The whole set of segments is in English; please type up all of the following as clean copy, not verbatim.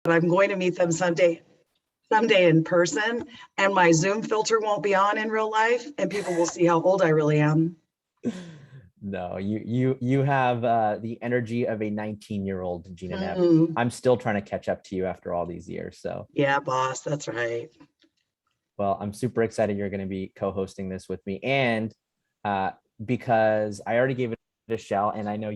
I'm going to meet them someday in person, and my Zoom filter won't be on in real life, and people will see how old I really am. No, you have the energy of a 19-year-old Gina Neff. I'm still trying to catch up to you after all these years. So yeah, boss, that's right. Well, I'm super excited you're going to be co-hosting this with me, and because I already gave it a shell, and I know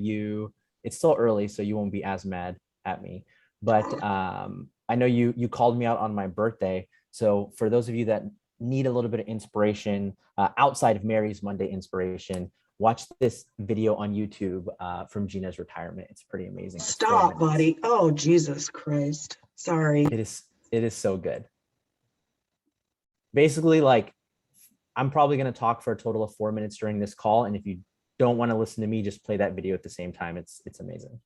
it's still early, so you won't be as mad at me. But I know you called me out on my birthday. So for those of you that need a little bit of inspiration outside of Mary's Monday inspiration, watch this video on YouTube from Gina's retirement. It's pretty amazing. Stop, buddy. Oh, Jesus Christ. Sorry. It is so good. Basically, like, I'm probably going to talk for a total of 4 minutes during this call. And if you don't want to listen to me, just play that video at the same time. It's amazing.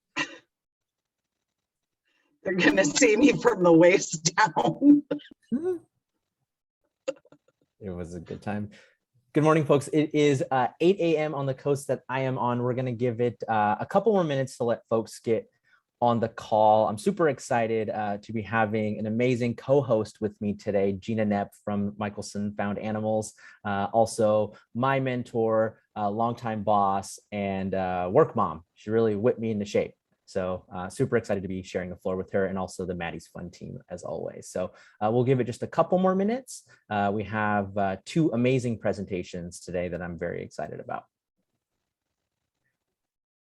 They're going to see me from the waist down. It was a good time. Good morning, folks. It is 8 a.m. on the coast that I am on. We're going to give it a couple more minutes to let folks get on the call. I'm super excited to be having an amazing co-host with me today, Gina Neff from Michelson Found Animals, also my mentor, longtime boss, and work mom. She really whipped me into shape. So super excited to be sharing the floor with her, and also the Maddie's Fun team as always. So we'll give it just a couple more minutes. We have two amazing presentations today that I'm very excited about.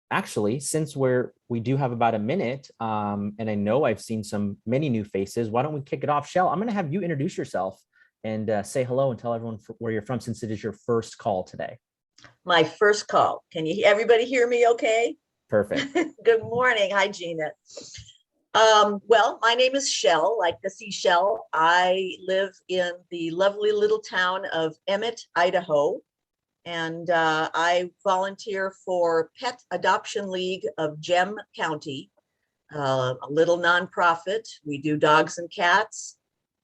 Actually, since we do have about a minute, and I know I've seen many new faces, why don't we kick it off? Shell, I'm going to have you introduce yourself and say hello and tell everyone where you're from, since it is your first call today. My first call. Can everybody hear me okay? Perfect. Good morning. Hi, Gina. Well, my name is Shell, like the seashell. I live in the lovely little town of Emmett, Idaho. And I volunteer for Pet Adoption League of Gem County, a little nonprofit. We do dogs and cats.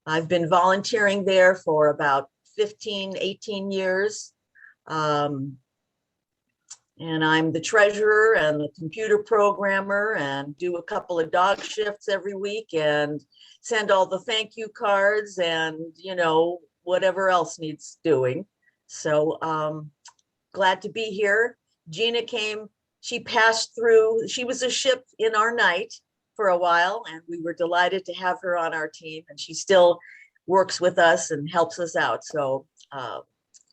I've been volunteering there for about 15, 18 years. And I'm the treasurer and the computer programmer, and do a couple of dog shifts every week and send all the thank you cards and, whatever else needs doing. So glad to be here. Gina came, she passed through, she was a ship in our night for a while, and we were delighted to have her on our team, and she still works with us and helps us out. So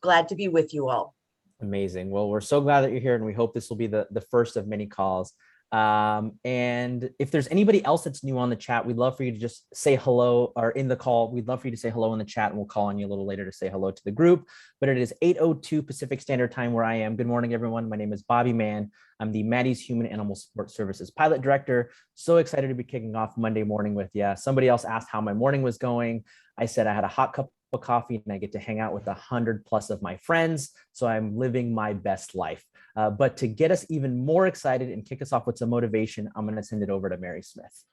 glad to be with you all. Amazing. Well, we're so glad that you're here, and we hope this will be the first of many calls. And if there's anybody else that's new on the chat, we'd love for you to just say hello, or in the call, we'd love for you to say hello in the chat, and we'll call on you a little later to say hello to the group. But it is 8:02 Pacific Standard Time where I am. Good morning, everyone. My name is Bobby Mann. I'm the Maddie's Human Animal Support Services Pilot Director. So excited to be kicking off Monday morning with you. Somebody else asked how my morning was going. I said I had a hot cup of coffee and I get to hang out with 100+ of my friends. So I'm living my best life. But to get us even more excited and kick us off with some motivation, I'm going to send it over to Mary Smith.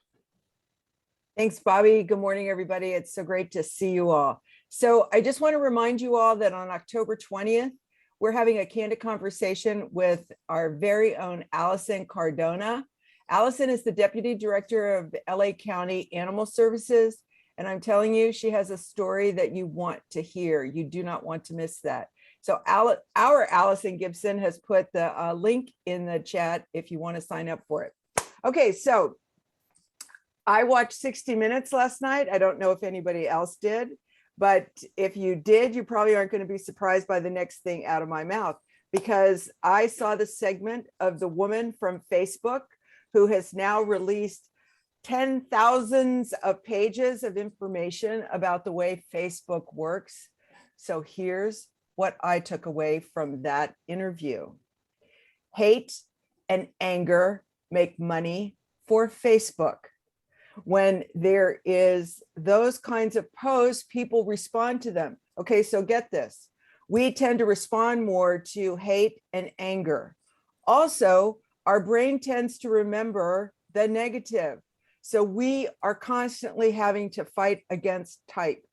Thanks, Bobby. Good morning, everybody. It's so great to see you all. So I just want to remind you all that on October 20th, we're having a candid conversation with our very own Allison Cardona. Allison is the Deputy Director of LA County Animal Services. And I'm telling you, she has a story that you want to hear. You do not want to miss that. So our Allison Gibson has put the link in the chat if you want to sign up for it. Okay, so I watched 60 Minutes last night. I don't know if anybody else did, but if you did, you probably aren't going to be surprised by the next thing out of my mouth, because I saw the segment of the woman from Facebook who has now released 10,000s of pages of information about the way Facebook works. So here's what I took away from that interview. Hate and anger make money for Facebook. When there is those kinds of posts, people respond to them. Okay, so get this. We tend to respond more to hate and anger. Also, our brain tends to remember the negative. So we are constantly having to fight against type,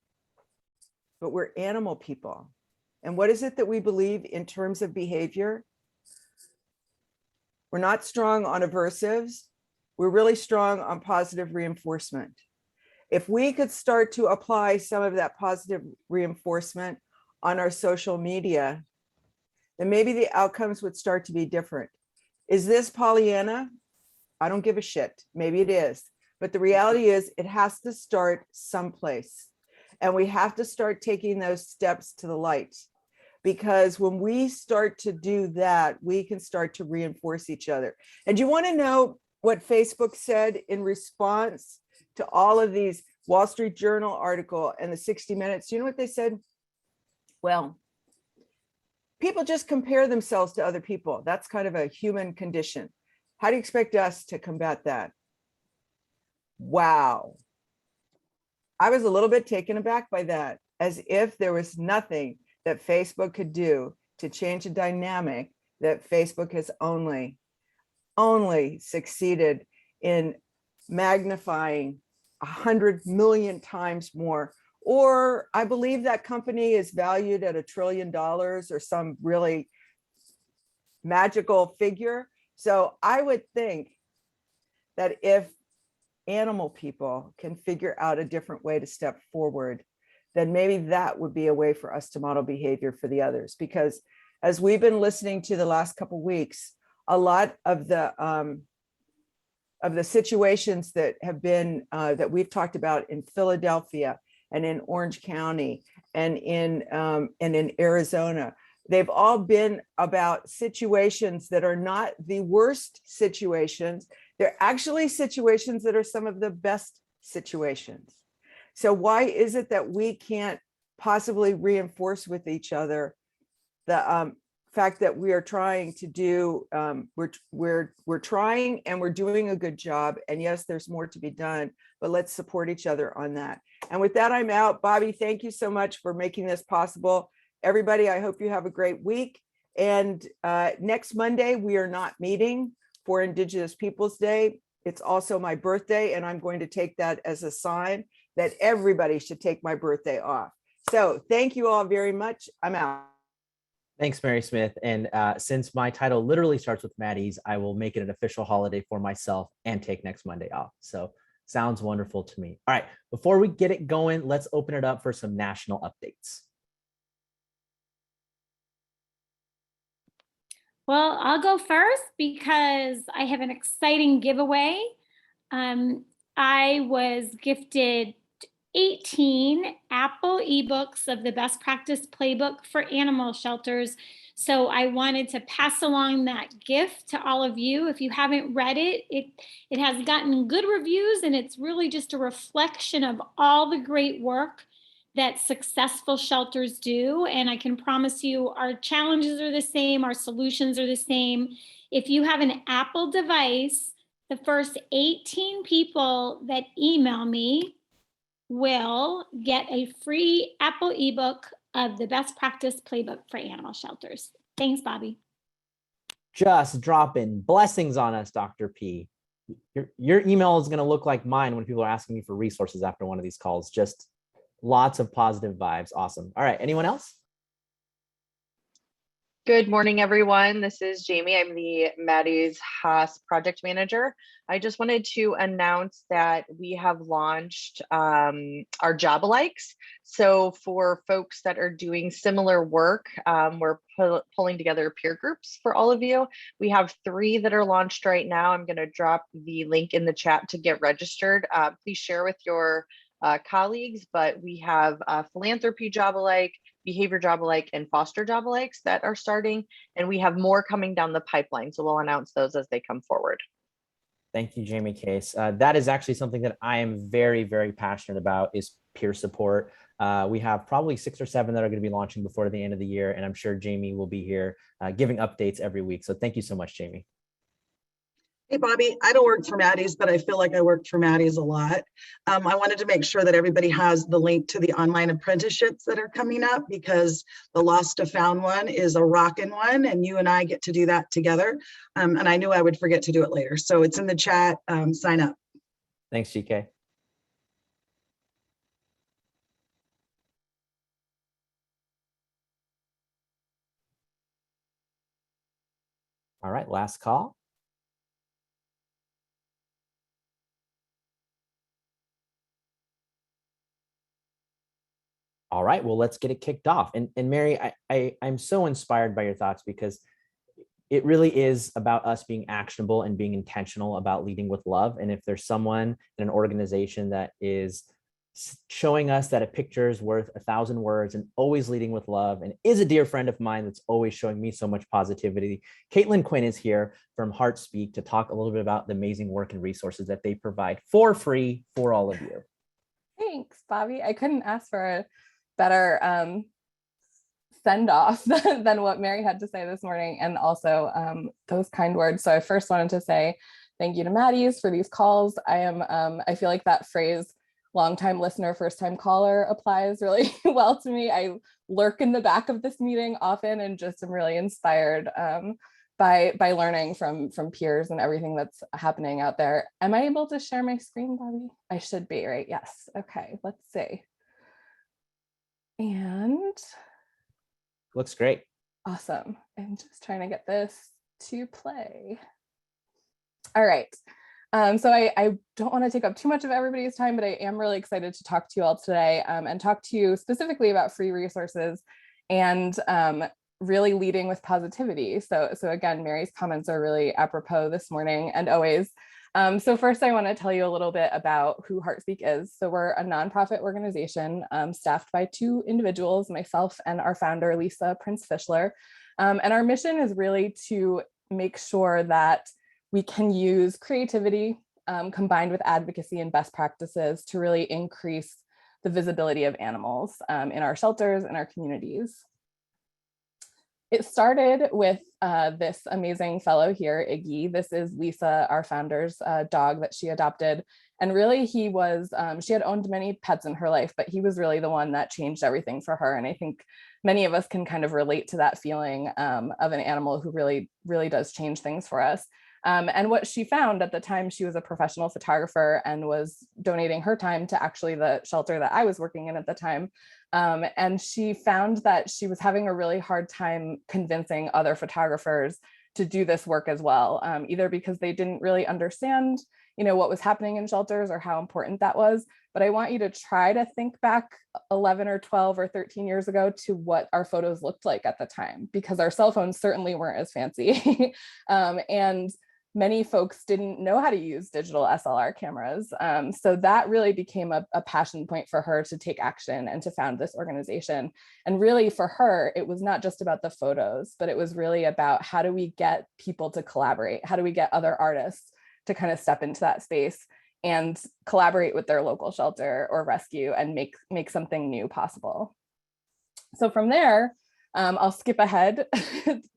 but we're animal people. And what is it that we believe in terms of behavior? We're not strong on aversives. We're really strong on positive reinforcement. If we could start to apply some of that positive reinforcement on our social media, then maybe the outcomes would start to be different. Is this Pollyanna? I don't give a shit. Maybe it is. But the reality is it has to start someplace. And we have to start taking those steps to the light. Because when we start to do that, we can start to reinforce each other. And you want to know what Facebook said in response to all of these Wall Street Journal article and the 60 Minutes? You know what they said? Well, people just compare themselves to other people. That's kind of a human condition. How do you expect us to combat that? Wow. I was a little bit taken aback by that, as if there was nothing that Facebook could do to change a dynamic that Facebook has only succeeded in magnifying 100 million times more. Or I believe that company is valued at $1 trillion or some really magical figure. So I would think that if animal people can figure out a different way to step forward, then maybe that would be a way for us to model behavior for the others. Because as we've been listening to the last couple of weeks, a lot of the situations that have been that we've talked about in Philadelphia and in Orange County and in Arizona, they've all been about situations that are not the worst situations. They're actually situations that are some of the best situations. So why is it that we can't possibly reinforce with each other the fact that we are trying to do, we're trying and we're doing a good job. And yes, there's more to be done, but let's support each other on that. And with that, I'm out. Bobby, thank you so much for making this possible. Everybody, I hope you have a great week. And next Monday, we are not meeting for Indigenous Peoples Day. It's also my birthday, and I'm going to take that as a sign that everybody should take my birthday off. So thank you all very much. I'm out. Thanks, Mary Smith. And since my title literally starts with Maddie's, I will make it an official holiday for myself and take next Monday off. So sounds wonderful to me. All right, before we get it going, let's open it up for some national updates. Well, I'll go first because I have an exciting giveaway. I was gifted 18 Apple ebooks of the best practice playbook for animal shelters. So I wanted to pass along that gift to all of you. If you haven't read it, it has gotten good reviews, and it's really just a reflection of all the great work that successful shelters do. And I can promise you our challenges are the same, our solutions are the same. If you have an Apple device, the first 18 people that email me will get a free Apple ebook of the best practice playbook for animal shelters. Thanks, Bobby. Just dropping blessings on us, Dr. P. Your email is going to look like mine when people are asking me for resources after one of these calls. Just lots of positive vibes. Awesome. All right. Anyone else? Good morning, everyone. This is Jamie. I'm the Maddie's Haas project manager. I just wanted to announce that we have launched our job alikes. So for folks that are doing similar work, we're pulling together peer groups for all of you. We have 3 that are launched right now. I'm going to drop the link in the chat to get registered. Please share with your colleagues, but we have philanthropy job alike, behavior job alike, and foster job alikes that are starting, and we have more coming down the pipeline. So we'll announce those as they come forward. Thank you, Jamie Case. That is actually something that I am very, very passionate about, is peer support. We have probably 6 or 7 that are going to be launching before the end of the year, and I'm sure Jamie will be here giving updates every week. So thank you so much, Jamie. Hey, Bobby, I don't work for Maddie's, but I feel like I worked for Maddie's a lot. I wanted to make sure that everybody has the link to the online apprenticeships that are coming up, because the Lost to Found one is a rockin' one, and you and I get to do that together. And I knew I would forget to do it later. So it's in the chat. Sign up. Thanks, GK. All right, last call. All right, well, let's get it kicked off. And Mary, I'm so inspired by your thoughts, because it really is about us being actionable and being intentional about leading with love. And if there's someone in an organization that is showing us that a picture is worth 1,000 words and always leading with love, and is a dear friend of mine that's always showing me so much positivity, Caitlin Quinn is here from Heart Speak to talk a little bit about the amazing work and resources that they provide for free for all of you. Thanks, Bobby. I couldn't ask for a better send off than what Mary had to say this morning, and also those kind words. So I first wanted to say thank you to Maddie's for these calls. I feel like that phrase, long-time listener, first-time caller, applies really well to me. I lurk in the back of this meeting often and just am really inspired by learning from peers and everything that's happening out there. Am I able to share my screen, Bobby? I should be, right? Yes. Okay, let's see. And Looks great. awesome. I'm just trying to get this to play. All right. So I don't want to take up too much of everybody's time, but I am really excited to talk to you all today and talk to you specifically about free resources and really leading with positivity. So again, Mary's comments are really apropos this morning and always. So first, I want to tell you a little bit about who HeartSpeak is. So we're a nonprofit organization staffed by 2 individuals, myself and our founder, Lisa Prince Fischler. And our mission is really to make sure that we can use creativity combined with advocacy and best practices to really increase the visibility of animals in our shelters and our communities. It started with this amazing fellow here, Iggy. This is Lisa, our founder's dog that she adopted. And really he was, she had owned many pets in her life, but he was really the one that changed everything for her. And I think many of us can kind of relate to that feeling of an animal who really, really does change things for us. And what she found at the time, she was a professional photographer and was donating her time to actually the shelter that I was working in at the time. And she found that she was having a really hard time convincing other photographers to do this work as well, either because they didn't really understand, what was happening in shelters or how important that was. But I want you to try to think back 11 or 12 or 13 years ago to what our photos looked like at the time, because our cell phones certainly weren't as fancy. And many folks didn't know how to use digital SLR cameras. So that really became a passion point for her to take action and to found this organization. And really for her, it was not just about the photos, but it was really about how do we get people to collaborate? How do we get other artists to kind of step into that space and collaborate with their local shelter or rescue and make something new possible? So from there, I'll skip ahead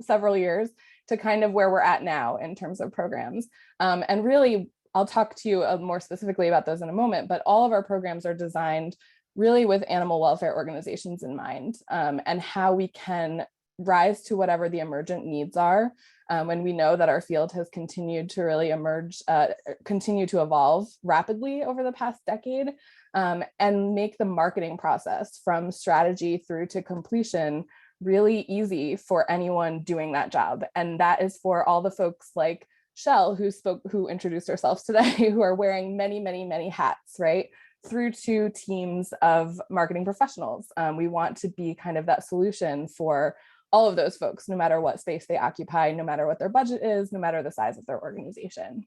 several years to kind of where we're at now in terms of programs. And really, I'll talk to you more specifically about those in a moment, but all of our programs are designed really with animal welfare organizations in mind, and how we can rise to whatever the emergent needs are when we know that our field has continued to really continue to evolve rapidly over the past decade, and make the marketing process from strategy through to completion really easy for anyone doing that job. And that is for all the folks like Shell, who introduced herself today, who are wearing many, many, many hats, right? Through to teams of marketing professionals. We want to be kind of that solution for all of those folks, no matter what space they occupy, no matter what their budget is, no matter the size of their organization.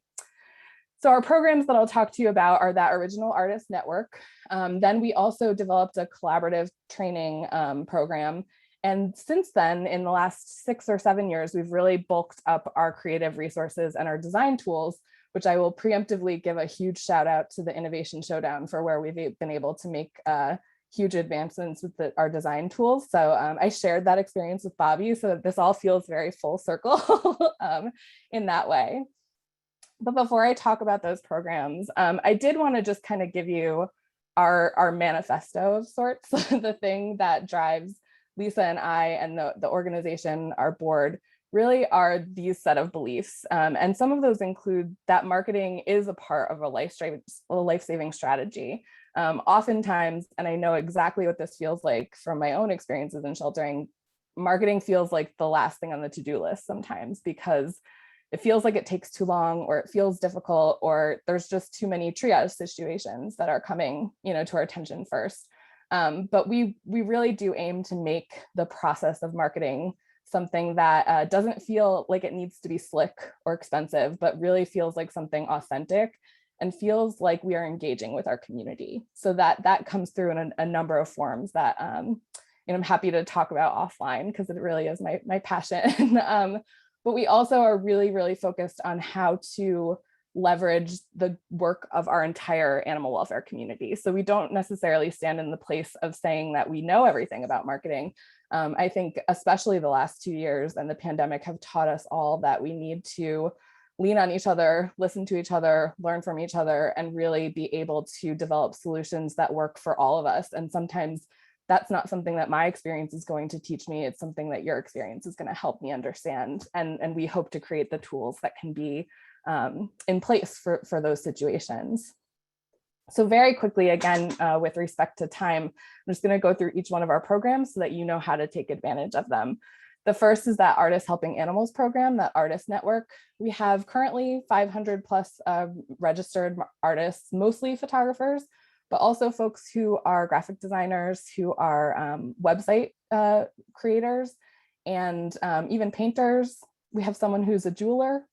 So our programs that I'll talk to you about are that Original Artist Network. Then we also developed a collaborative training program. And since then, in the last 6 or 7 years, we've really bulked up our creative resources and our design tools, which I will preemptively give a huge shout out to the Innovation Showdown for where we've been able to make huge advancements with our design tools. So I shared that experience with Bobby, so that this all feels very full circle in that way. But before I talk about those programs, I did want to just kind of give you our manifesto of sorts, the thing that drives Lisa and I and the organization, our board, really are these set of beliefs. And some of those include that marketing is a part of a life-saving strategy. Oftentimes, and I know exactly what this feels like from my own experiences in sheltering, marketing feels like the last thing on the to-do list sometimes, because it feels like it takes too long, or it feels difficult, or there's just too many triage situations that are coming, to our attention first. But we really do aim to make the process of marketing something that doesn't feel like it needs to be slick or expensive, but really feels like something authentic and feels like we are engaging with our community. So that comes through in a number of forms that I'm happy to talk about offline, because it really is my passion. But we also are really, really focused on how to leverage the work of our entire animal welfare community. So we don't necessarily stand in the place of saying that we know everything about marketing. I think especially the last 2 years and the pandemic have taught us all that we need to lean on each other, listen to each other, learn from each other, and really be able to develop solutions that work for all of us. And sometimes that's not something that my experience is going to teach me. It's something that your experience is going to help me understand. And we hope to create the tools that can be in place for those situations. So very quickly, again, with respect to time, I'm just going to go through each one of our programs so that you know how to take advantage of them. The first is that Artists Helping Animals program, that artist network. We have currently 500 plus registered artists, mostly photographers, but also folks who are graphic designers, who are website creators, and even painters. We have someone who's a jeweler.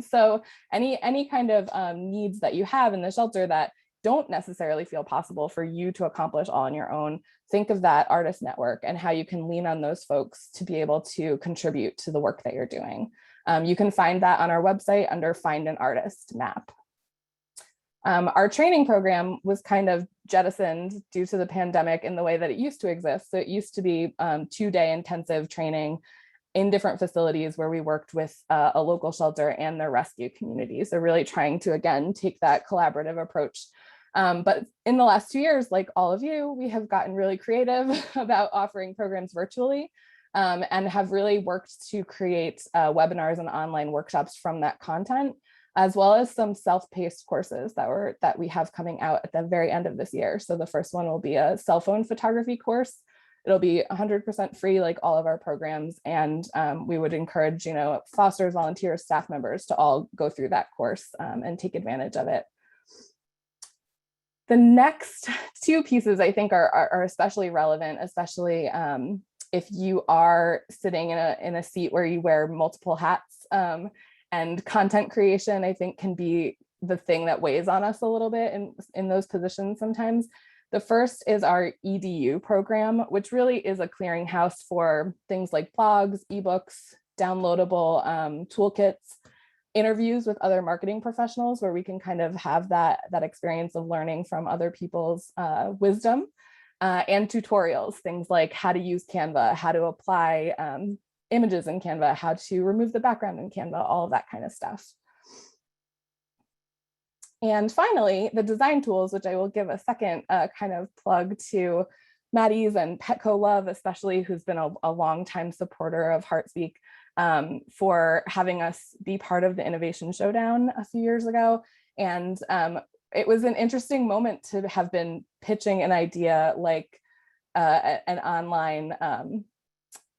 So any kind of needs that you have in the shelter that don't necessarily feel possible for you to accomplish all on your own, think of that artist network and how you can lean on those folks to be able to contribute to the work that you're doing. You can find that on our website under Find an Artist map. Our training program was kind of jettisoned due to the pandemic in the way that it used to exist. So it used to be 2-day intensive training in different facilities where we worked with a local shelter and their rescue communities. So really trying to, again, take that collaborative approach. But in the last 2 years, like all of you, we have gotten really creative about offering programs virtually and have really worked to create webinars and online workshops from that content, as well as some self-paced courses that we have coming out at the very end of this year. So the first one will be a cell phone photography course. It'll be 100% free, like all of our programs. And we would encourage, fosters, volunteers, staff members to all go through that course and take advantage of it. The next two pieces I think are especially relevant, especially if you are sitting in a seat where you wear multiple hats, and content creation, I think, can be the thing that weighs on us a little bit in those positions sometimes. The first is our EDU program, which really is a clearinghouse for things like blogs, ebooks, downloadable toolkits, interviews with other marketing professionals where we can kind of have that experience of learning from other people's wisdom, and tutorials, things like how to use Canva, how to apply images in Canva, how to remove the background in Canva, all of that kind of stuff. And finally, the design tools, which I will give a second kind of plug to Maddie's and Petco Love, especially, who's been a longtime supporter of Heartspeak, for having us be part of the Innovation Showdown a few years ago. And it was an interesting moment to have been pitching an idea like an online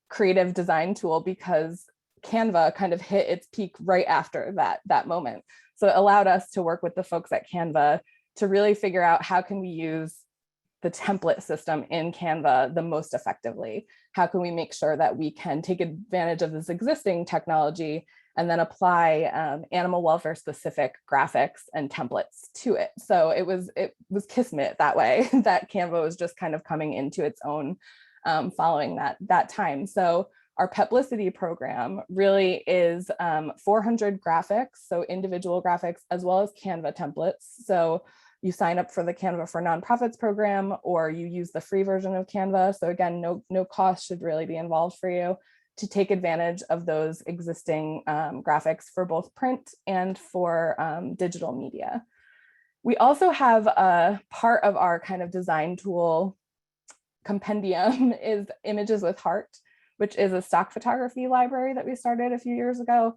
creative design tool, because Canva kind of hit its peak right after that moment. So it allowed us to work with the folks at Canva to really figure out how can we use the template system in Canva the most effectively? How can we make sure that we can take advantage of this existing technology and then apply animal welfare specific graphics and templates to it? So it was kismet that way, that Canva was just kind of coming into its own following that time. So our Petblicity program really is 400 graphics, so individual graphics, as well as Canva templates. So you sign up for the Canva for Nonprofits program, or you use the free version of Canva. So again, no cost should really be involved for you to take advantage of those existing graphics for both print and for digital media. We also have a part of our kind of design tool compendium is Images with Heart, which is a stock photography library that we started a few years ago.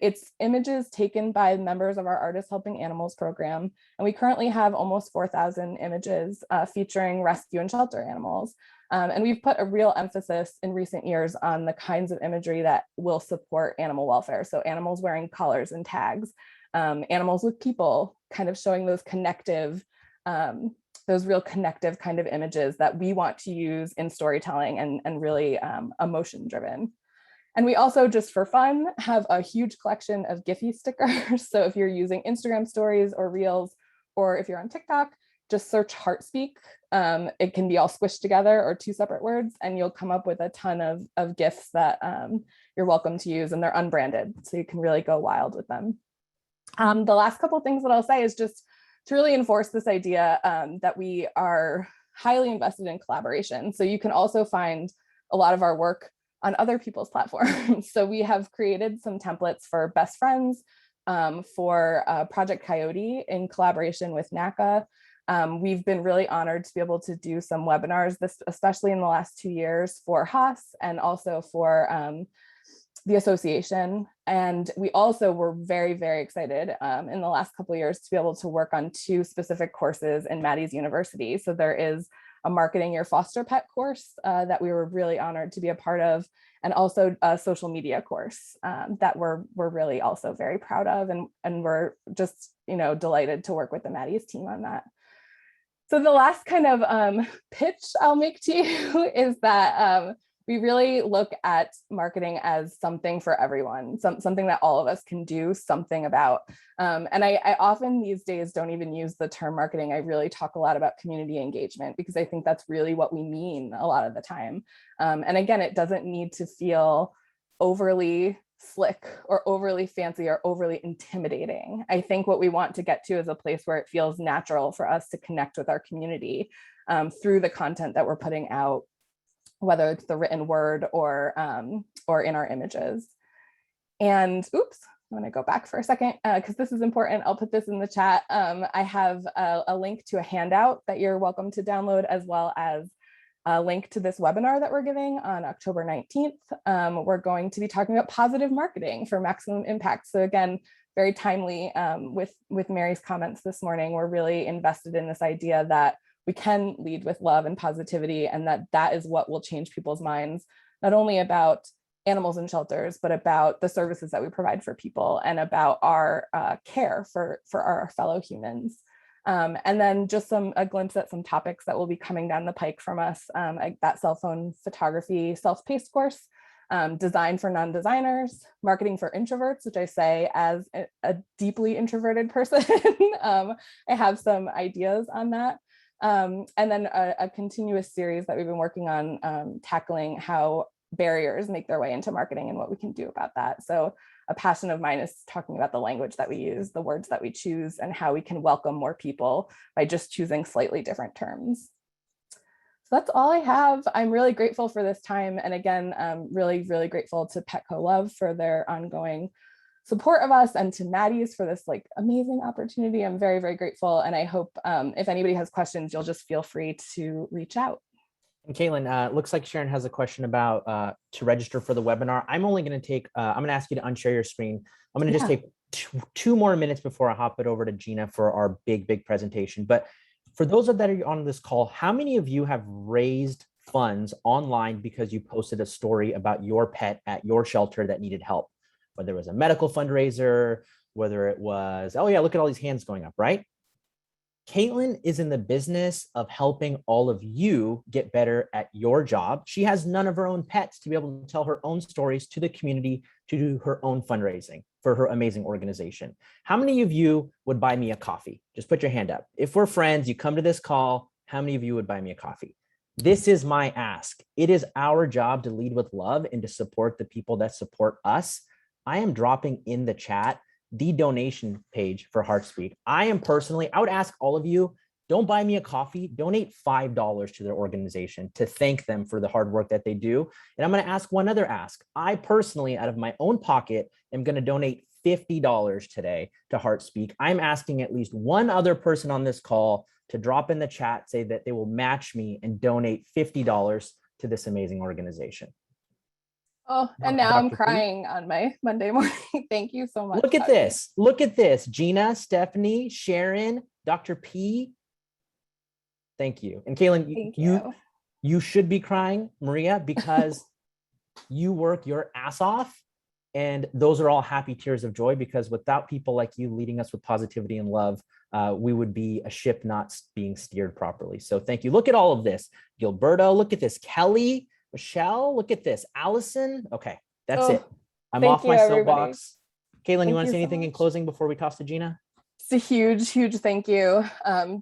It's images taken by members of our Artists Helping Animals program. And we currently have almost 4,000 images featuring rescue and shelter animals. And we've put a real emphasis in recent years on the kinds of imagery that will support animal welfare. So animals wearing collars and tags, animals with people, kind of showing those connective those real connective kind of images that we want to use in storytelling and really emotion driven. And we also, just for fun, have a huge collection of Giphy stickers. So if you're using Instagram stories or Reels, or if you're on TikTok, just search Heartspeak. It can be all squished together or 2 separate words, and you'll come up with a ton of GIFs that you're welcome to use, and they're unbranded, so you can really go wild with them. The last couple of things that I'll say is just to really enforce this idea that we are highly invested in collaboration. So you can also find a lot of our work on other people's platforms. So we have created some templates for best friends, for Project Coyote in collaboration with NACA. We've been really honored to be able to do some webinars, especially in the last 2 years, for Haas and also for the association. And we also were very, very excited in the last couple of years to be able to work on 2 specific courses in Maddie's University. So there is a Marketing Your Foster Pet course that we were really honored to be a part of, and also a social media course that we're really also very proud of, and we're just, delighted to work with the Maddie's team on that. So the last kind of pitch I'll make to you is that we really look at marketing as something for everyone, something that all of us can do something about. And I often these days don't even use the term marketing. I really talk a lot about community engagement, because I think that's really what we mean a lot of the time. And again, it doesn't need to feel overly slick or overly fancy or overly intimidating. I think what we want to get to is a place where it feels natural for us to connect with our community through the content that we're putting out, whether it's the written word or in our images. And oops, I'm going to go back for a second because this is important. I'll put this in the chat. I have a link to a handout that you're welcome to download, as well as a link to this webinar that we're giving on October 19th. We're going to be talking about positive marketing for maximum impact. So again, very timely with Mary's comments this morning. We're really invested in this idea that we can lead with love and positivity, and that is what will change people's minds, not only about animals in shelters, but about the services that we provide for people and about our care for our fellow humans. And then just a glimpse at some topics that will be coming down the pike from us, like that cell phone photography self-paced course, design for non-designers, marketing for introverts, which I say as a deeply introverted person. I have some ideas on that. And then a continuous series that we've been working on tackling how barriers make their way into marketing and what we can do about that. So a passion of mine is talking about the language that we use, the words that we choose, and how we can welcome more people by just choosing slightly different terms. So that's all I have. I'm really grateful for this time. And again, really, really grateful to Petco Love for their ongoing support of us, and to Maddie's for this amazing opportunity. I'm very, very grateful. And I hope if anybody has questions, you'll just feel free to reach out. And Caitlin, looks like Sharon has a question about to register for the webinar. I'm only going to take, I'm going to ask you to unshare your screen. I'm going to just take two more minutes before I hop it over to Gina for our big presentation. But for those that are on this call, how many of you have raised funds online because you posted a story about your pet at your shelter that needed help? Whether it was a medical fundraiser, whether it was, oh yeah, look at all these hands going up, right? Caitlin is in the business of helping all of you get better at your job. She has none of her own pets to be able to tell her own stories to the community, to do her own fundraising for her amazing organization. How many of you would buy me a coffee? Just put your hand up. If we're friends, you come to this call, how many of you would buy me a coffee? This is my ask. It is our job to lead with love and to support the people that support us. I am dropping in the chat the donation page for Heartspeak. I would ask all of you, don't buy me a coffee, donate $5 to their organization to thank them for the hard work that they do. And I'm going to ask one other ask. I personally, out of my own pocket, am going to donate $50 today to Heartspeak. I'm asking at least one other person on this call to drop in the chat, say that they will match me and donate $50 to this amazing organization. Oh, and now I'm crying on my Monday morning. Thank you so much. Look at this. Look at this. Gina, Stephanie, Sharon, Dr. P. Thank you. And Caitlin, you should be crying, Maria, because you work your ass off And those are all happy tears of joy, because without people like you leading us with positivity and love, we would be a ship not being steered properly. So thank you. Look at all of this. Gilberto, look at this. Kelly, Michelle, look at this. Allison. Okay, that's it. I'm thank off my you, everybody. soapbox. Caitlin, Thank you want to you say so anything in much. closing before we toss to Gina? It's a huge, huge thank you.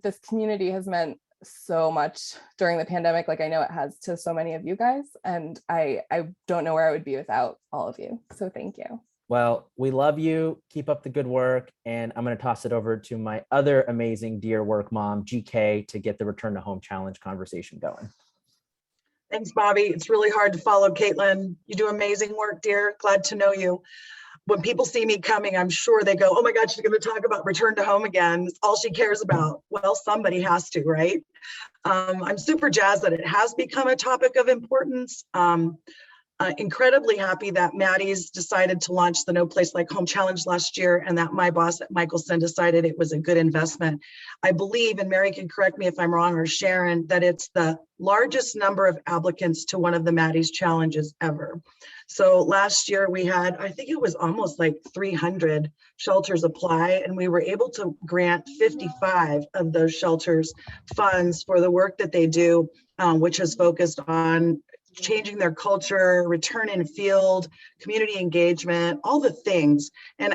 This community has meant so much during the pandemic, like I know it has to so many of you guys, and I don't know where I would be without all of you. So thank you. Well, we love you. Keep up the good work. And I'm going to toss it over to my other amazing dear work mom, GK, to get the Return to Home Challenge conversation going. Thanks, Bobby. It's really hard to follow Caitlin. You do amazing work, dear. Glad to know you. When people see me coming, I'm sure they go, oh my God, she's going to talk about return to home again. It's all she cares about. Well, somebody has to, right? I'm super jazzed that it has become a topic of importance. Incredibly happy that Maddie's decided to launch the No Place Like Home Challenge last year, and that my boss at Michelson decided it was a good investment. I believe, and Mary can correct me if I'm wrong, or Sharon, that it's the largest number of applicants to one of the Maddie's challenges ever. So last year we had, I think it was almost like 300 shelters apply, and we were able to grant 55 of those shelters funds for the work that they do, which is focused on changing their culture, return in field, community engagement, all the things. And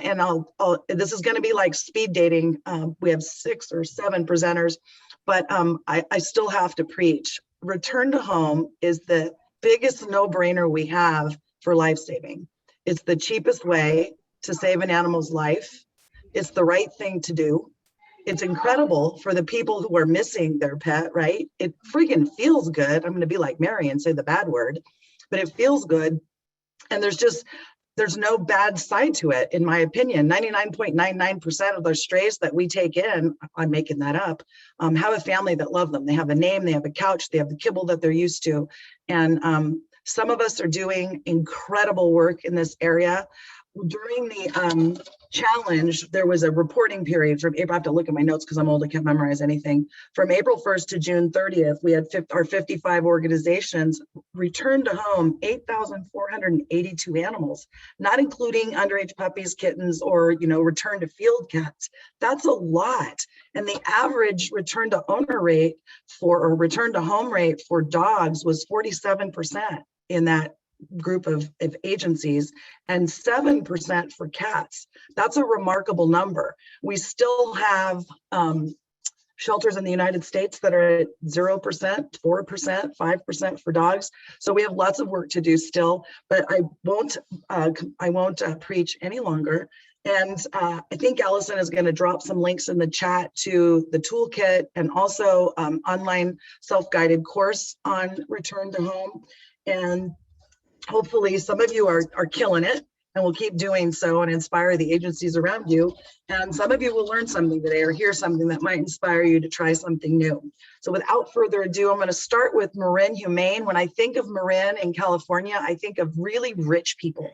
this is going to be like speed dating. We have 6 or 7 presenters, but I still have to preach. Return to home is the biggest no-brainer we have for life saving. It's the cheapest way to save an animal's life. It's the right thing to do. It's incredible for the people who are missing their pet, right? It freaking feels good. I'm going to be like Mary and say the bad word, but it feels good. And there's no bad side to it, in my opinion. 99.99% of those strays that we take in, I'm making that up, have a family that love them. They have a name, they have a couch, they have the kibble that they're used to. And some of us are doing incredible work in this area. During the challenge, there was a reporting period from April. I have to look at my notes because I'm old, I can't memorize anything. From April 1st to June 30th, we had our 55 organizations return to home 8,482 animals, not including underage puppies, kittens, or return to field cats. That's a lot. And the average return to owner rate or return to home rate for dogs was 47% in that group of agencies, and 7% for cats. That's a remarkable number. We still have shelters in the United States that are at 0%, 4%, 5% for dogs. So we have lots of work to do still, but I won't preach any longer. And I think Allison is going to drop some links in the chat to the toolkit and also online self-guided course on return to home. And hopefully some of you are killing it and will keep doing so and inspire the agencies around you. And some of you will learn something today or hear something that might inspire you to try something new. So without further ado, I'm going to start with Marin Humane. When I think of Marin in California, I think of really rich people,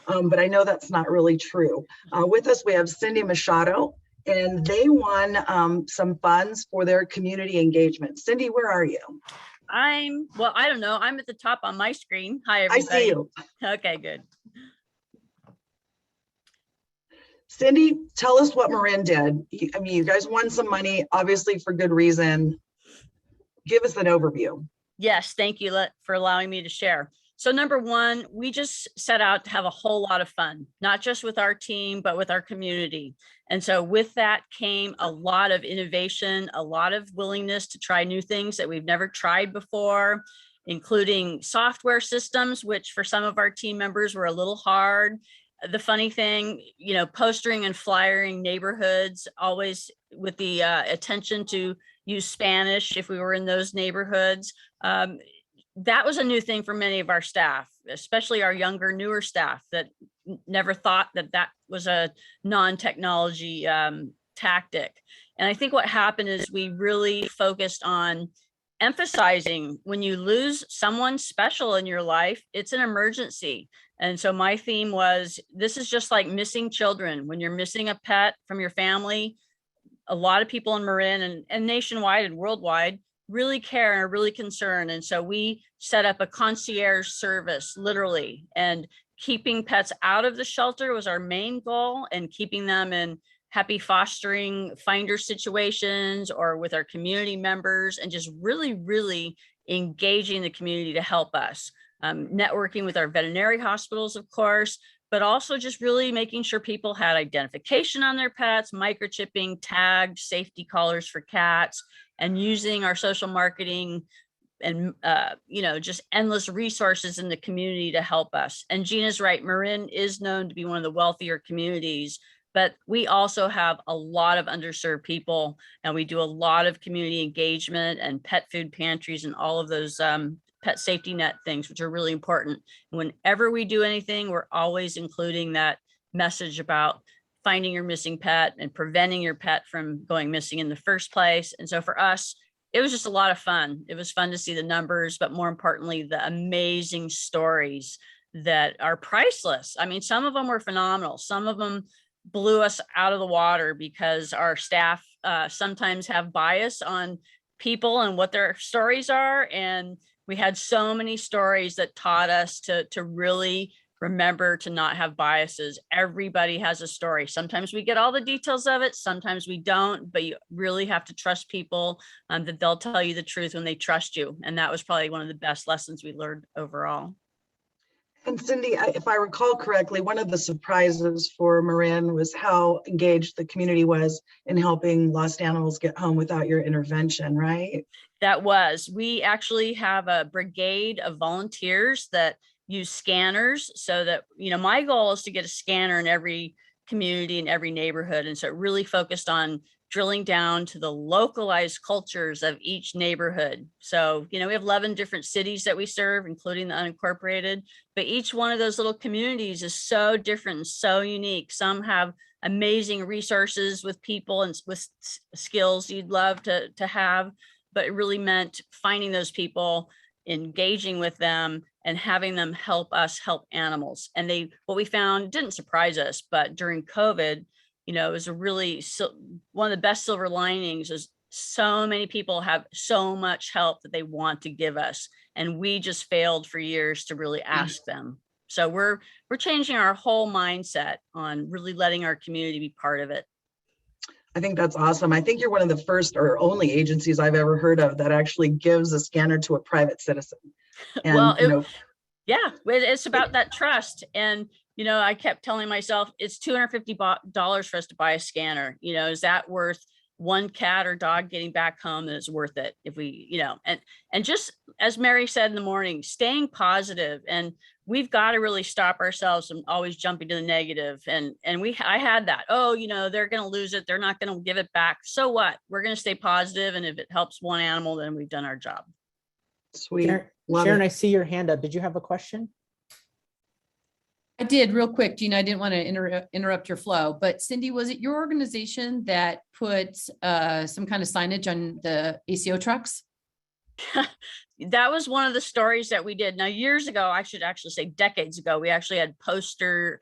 but I know that's not really true. With us, we have Cindy Machado, and they won some funds for their community engagement. Cindy, where are you? I don't know. I'm at the top on my screen. Hi, everybody. I see you. Okay, good. Cindy, tell us what Marin did. I mean, you guys won some money, obviously for good reason. Give us an overview. Yes, thank you for allowing me to share. So number one, we just set out to have a whole lot of fun, not just with our team, but with our community. And so with that came a lot of innovation, a lot of willingness to try new things that we've never tried before, including software systems, which for some of our team members were a little hard. The funny thing, postering and flyering neighborhoods, always with the attention to use Spanish if we were in those neighborhoods. That was a new thing for many of our staff, especially our younger, newer staff that never thought that was a non-technology tactic. And I think what happened is we really focused on emphasizing when you lose someone special in your life, it's an emergency. And so my theme was, this is just like missing children. When you're missing a pet from your family, a lot of people in Marin and nationwide and worldwide really care and are really concerned. And so we set up a concierge service, literally, and keeping pets out of the shelter was our main goal, and keeping them in happy fostering finder situations or with our community members, and just really, really engaging the community to help us. Networking with our veterinary hospitals, of course, but also just really making sure people had identification on their pets, microchipping, tagged safety collars for cats, and using our social marketing and just endless resources in the community to help us. And Gina's right, Marin is known to be one of the wealthier communities, but we also have a lot of underserved people, and we do a lot of community engagement and pet food pantries and all of those pet safety net things, which are really important. Whenever we do anything, we're always including that message about finding your missing pet and preventing your pet from going missing in the first place. And so for us, it was just a lot of fun. It was fun to see the numbers, but more importantly, the amazing stories that are priceless. I mean, some of them were phenomenal. Some of them blew us out of the water because our staff sometimes have bias on people and what their stories are. And we had so many stories that taught us to really remember to not have biases. Everybody has a story. Sometimes we get all the details of it, sometimes we don't, but you really have to trust people that they'll tell you the truth when they trust you. And that was probably one of the best lessons we learned overall. And Cindy, if I recall correctly, one of the surprises for Marin was how engaged the community was in helping lost animals get home without your intervention, right? That was. We actually have a brigade of volunteers that use scanners, so that, my goal is to get a scanner in every community in every neighborhood. And so it really focused on drilling down to the localized cultures of each neighborhood. So, we have 11 different cities that we serve, including the unincorporated, but each one of those little communities is so different and so unique. Some have amazing resources with people and with skills you'd love to have, but it really meant finding those people, engaging with them, and having them help us help animals. And what we found didn't surprise us, but during COVID, it was one of the best silver linings is so many people have so much help that they want to give us. And we just failed for years to really ask them. So we're changing our whole mindset on really letting our community be part of it. I think that's awesome. I think you're one of the first or only agencies I've ever heard of that actually gives a scanner to a private citizen. And, yeah, it's about that trust. And, I kept telling myself it's $250 for us to buy a scanner. Is that worth one cat or dog getting back home? That it's worth it if we, and just as Mary said in the morning, staying positive. And we've got to really stop ourselves from always jumping to the negative. And I had that, they're going to lose it. They're not going to give it back. So what? We're going to stay positive. And if it helps one animal, then we've done our job. Sweet. Sharon, I see your hand up. Did you have a question? I did, real quick, Gina. I didn't want to interrupt your flow, but Cindy, was it your organization that put some kind of signage on the ACO trucks? That was one of the stories that we did. Now, years ago, I should actually say decades ago, we actually had poster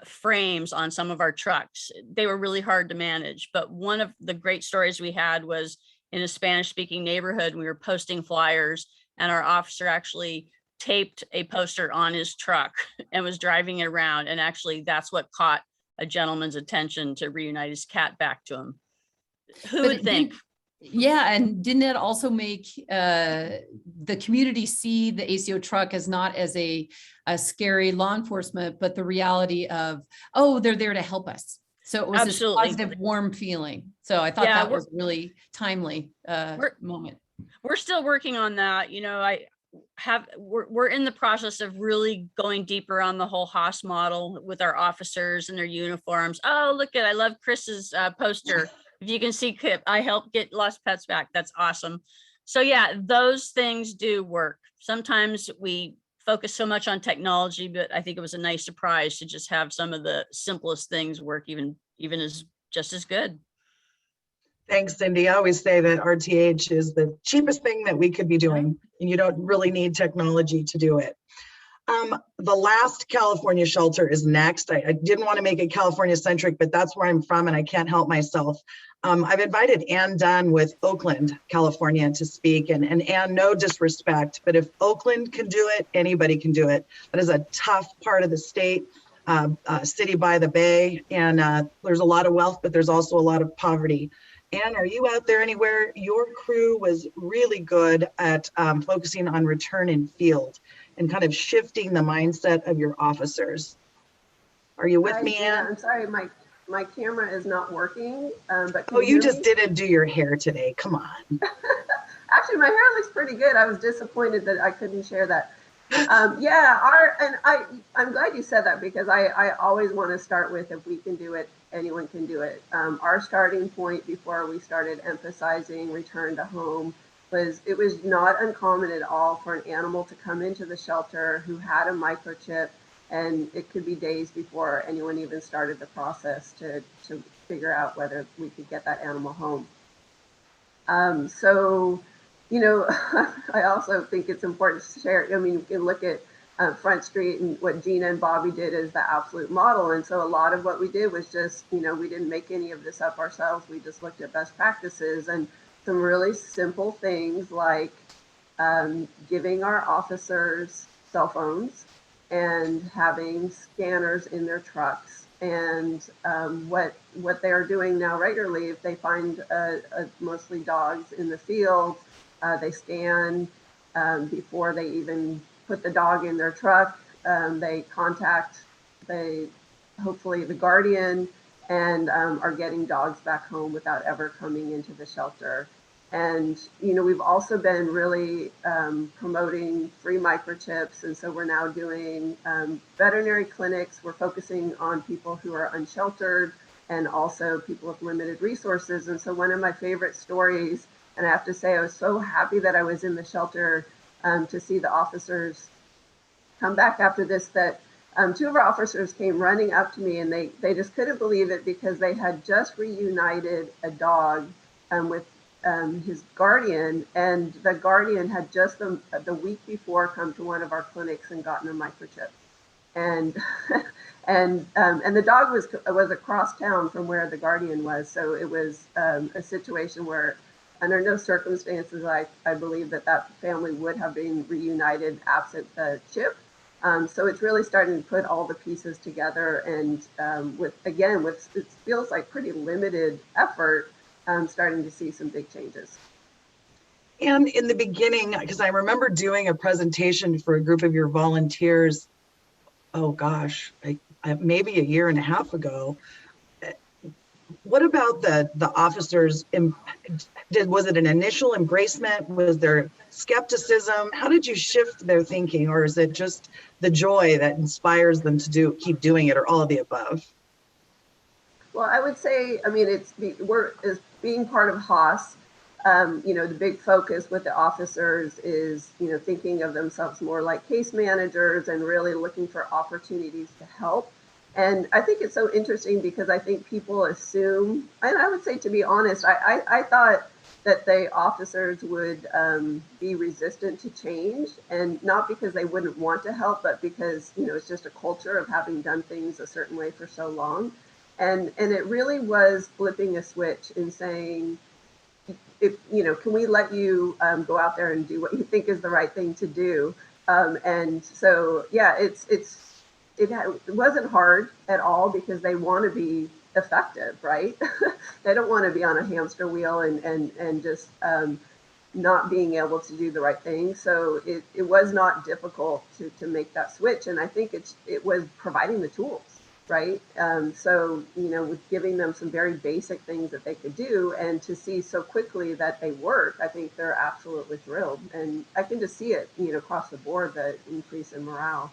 frames on some of our trucks. They were really hard to manage, but one of the great stories we had was in a Spanish-speaking neighborhood. We were posting flyers, and our officer actually taped a poster on his truck and was driving it around. And actually, that's what caught a gentleman's attention to reunite his cat back to him. Who would think? Yeah, and didn't it also make the community see the ACO truck as not as a scary law enforcement, but the reality of, they're there to help us. So it was Absolutely. This positive, warm feeling. So I thought that was really timely moment. We're still working on that. We're in the process of really going deeper on the whole Haas model with our officers and their uniforms. Oh, I love Chris's poster. If you can see, I help get lost pets back. That's awesome. So yeah, those things do work. Sometimes we focus so much on technology, but I think it was a nice surprise to just have some of the simplest things work even as just as good. Thanks, Cindy. I always say that RTH is the cheapest thing that we could be doing, and you don't really need technology to do it. The last California shelter is next. I didn't want to make it California centric, but that's where I'm from and I can't help myself. I've invited Ann Dunn with Oakland, California to speak. And Ann, no disrespect, but if Oakland can do it, anybody can do it. That is a tough part of the state, city by the bay. And there's a lot of wealth, but there's also a lot of poverty. Ann, are you out there anywhere? Your crew was really good at focusing on return in field and kind of shifting the mindset of your officers. Are you with me, Ann? I'm sorry, my camera is not working. But oh, you just didn't do your hair today. Come on. Actually, my hair looks pretty good. I was disappointed that I couldn't share that. I'm glad you said that because I always want to start with if we can do it, anyone can do it. Our starting point before we started emphasizing return to home it was not uncommon at all for an animal to come into the shelter who had a microchip, and it could be days before anyone even started the process to figure out whether we could get that animal home. I also think it's important to share. I mean, you can look at Front Street and what Gina and Bobby did as the absolute model. And so a lot of what we did was just, we didn't make any of this up ourselves. We just looked at best practices and some really simple things like giving our officers cell phones and having scanners in their trucks. And what they are doing now regularly, if they find mostly dogs in the field, they scan before they even put the dog in their truck. They contact hopefully the guardian and are getting dogs back home without ever coming into the shelter. And, we've also been really promoting free microchips. And so we're now doing veterinary clinics. We're focusing on people who are unsheltered and also people with limited resources. And so one of my favorite stories, and I have to say, I was so happy that I was in the shelter to see the officers come back after this, that two of our officers came running up to me and they just couldn't believe it because they had just reunited a dog with his guardian, and the guardian had just the week before come to one of our clinics and gotten a microchip. And and the dog was across town from where the guardian was. So it was a situation where under no circumstances I believe that family would have been reunited absent the chip. So it's really starting to put all the pieces together, and with it feels like pretty limited effort, starting to see some big changes. And in the beginning, because I remember doing a presentation for a group of your volunteers, oh gosh, maybe a year and a half ago. What about the officers? Was it an initial embracement? Was there skepticism? How did you shift their thinking, or is it just the joy that inspires them to keep doing it, or all of the above? Well, I would say, it's being part of HOS. The big focus with the officers is, thinking of themselves more like case managers and really looking for opportunities to help. And I think it's so interesting because I think people assume, and I would say, to be honest, I thought that the officers would be resistant to change, and not because they wouldn't want to help, but because, it's just a culture of having done things a certain way for so long. And it really was flipping a switch and saying, can we let you go out there and do what you think is the right thing to do? And so, yeah, it wasn't hard at all because they want to be effective, right? They don't want to be on a hamster wheel and just not being able to do the right thing. So it was not difficult to make that switch. And I think it was providing the tools, right? With giving them some very basic things that they could do, and to see so quickly that they work, I think they're absolutely thrilled. And I can just see it, across the board, the increase in morale.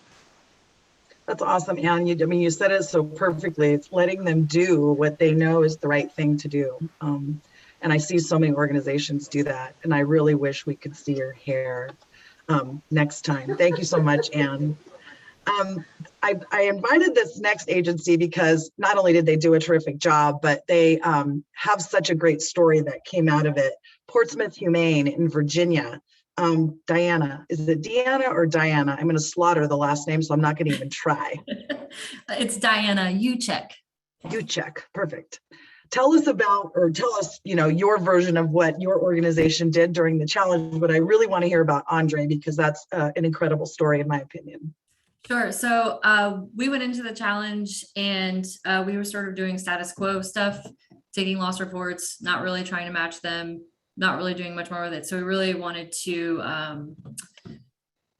That's awesome, Ann. You said it so perfectly. It's letting them do what they know is the right thing to do. And I see so many organizations do that. And I really wish we could see your hair next time. Thank you so much, Ann. I invited this next agency because not only did they do a terrific job, but they have such a great story that came out of it. Portsmouth Humane in Virginia Diana. Is it Deanna or Diana? I'm going to slaughter the last name, so I'm not going to even try. It's Diana. You check. You check. Perfect. Tell us about, or tell us, your version of what your organization did during the challenge. But I really want to hear about Andre, because that's an incredible story, in my opinion. Sure. So we went into the challenge and we were sort of doing status quo stuff, taking loss reports, not really trying to match them, not really doing much more with it. So we really wanted to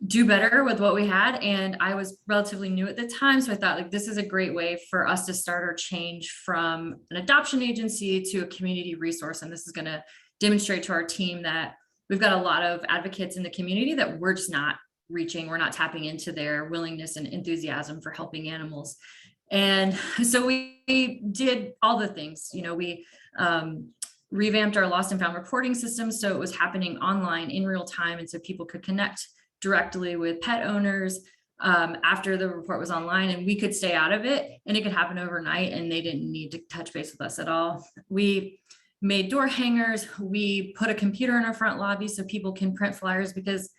do better with what we had. And I was relatively new at the time. So I thought, like, this is a great way for us to start our change from an adoption agency to a community resource. And this is going to demonstrate to our team that we've got a lot of advocates in the community that we're just not reaching, we're not tapping into their willingness and enthusiasm for helping animals. And so we did all the things. We revamped our lost and found reporting system, so it was happening online in real time, and so people could connect directly with pet owners after the report was online, and we could stay out of it, and it could happen overnight, and they didn't need to touch base with us at all. We made door hangers. We put a computer in our front lobby so people can print flyers, because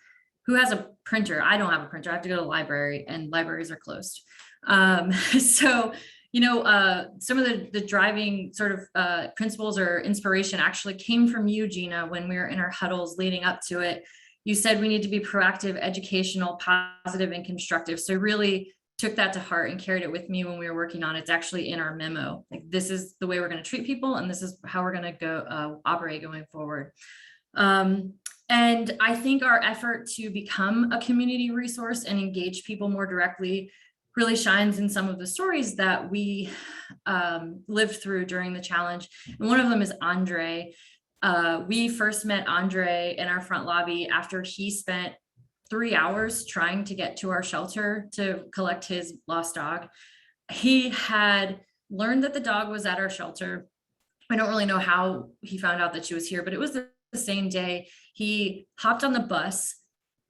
who has a printer? I don't have a printer. I have to go to the library, and libraries are closed. So, some of the driving sort of principles or inspiration actually came from you, Gina, when we were in our huddles leading up to it. You said we need to be proactive, educational, positive, and constructive. So I really took that to heart and carried it with me when we were working on it. It's actually in our memo. Like, this is the way we're going to treat people, and this is how we're going to go operate going forward. And I think our effort to become a community resource and engage people more directly really shines in some of the stories that we lived through during the challenge. And one of them is Andre. We first met Andre in our front lobby after he spent 3 hours trying to get to our shelter to collect his lost dog. He had learned that the dog was at our shelter. I don't really know how he found out that she was here, but it was the same day. He hopped on the bus,